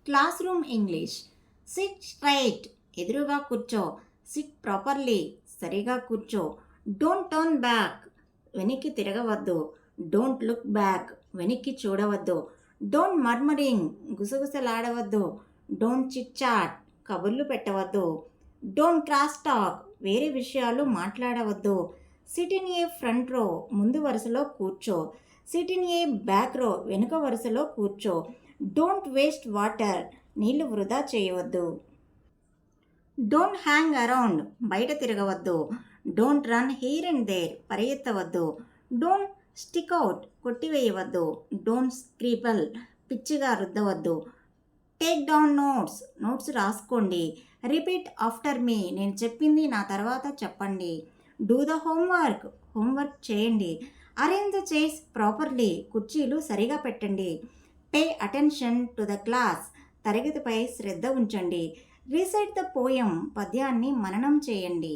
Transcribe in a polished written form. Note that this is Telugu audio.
Class room English. SIT straight, ఎదురుగా కూర్చో. సిట్ ప్రాపర్లీ, సరిగా కూర్చో. డోంట్ టర్న్ బ్యాక్, వెనక్కి తిరగవద్దు. డోంట్ లుక్ బ్యాక్, వెనక్కి చూడవద్దు. డోంట్ మర్మరింగ్, గుసగుసలాడవద్దు. డోంట్ చిట్ చాట్, కబుర్లు పెట్టవద్దు. డోంట్ క్రాస్ టాక్, వేరే విషయాలు మాట్లాడవద్దు. Sit in a front row, ముందు వరుసలో కూర్చో. సిట్ ఇన్ ఏ బ్యాక్ రో, వెనుక వరుసలో కూర్చో. డోంట్ వేస్ట్ వాటర్, నీళ్లు వృధా చేయవద్దు. డోంట్ హ్యాంగ్ అరౌండ్, బయట తిరగవద్దు. Don't run here and there, పరిగెత్తవద్దు. డోంట్ స్టిక్ అవుట్, కొట్టివేయవద్దు. డోంట్ స్క్రీబల్, పిచ్చిగా రుద్దవద్దు. టేక్ డౌన్ నోట్స్, నోట్స్ రాసుకోండి. రిపీట్ ఆఫ్టర్ మీ, నేను చెప్పింది నా తర్వాత చెప్పండి. డూ ద హోంవర్క్, హోంవర్క్ చేయండి. అరేంజ్ ద చైర్స్ ప్రాపర్లీ, కుర్చీలు సరిగా పెట్టండి. Pay attention to the class, తరగతిపై శ్రద్ధ ఉంచండి. రీసైట్ ద పోయం, పద్యాన్ని మననం చేయండి.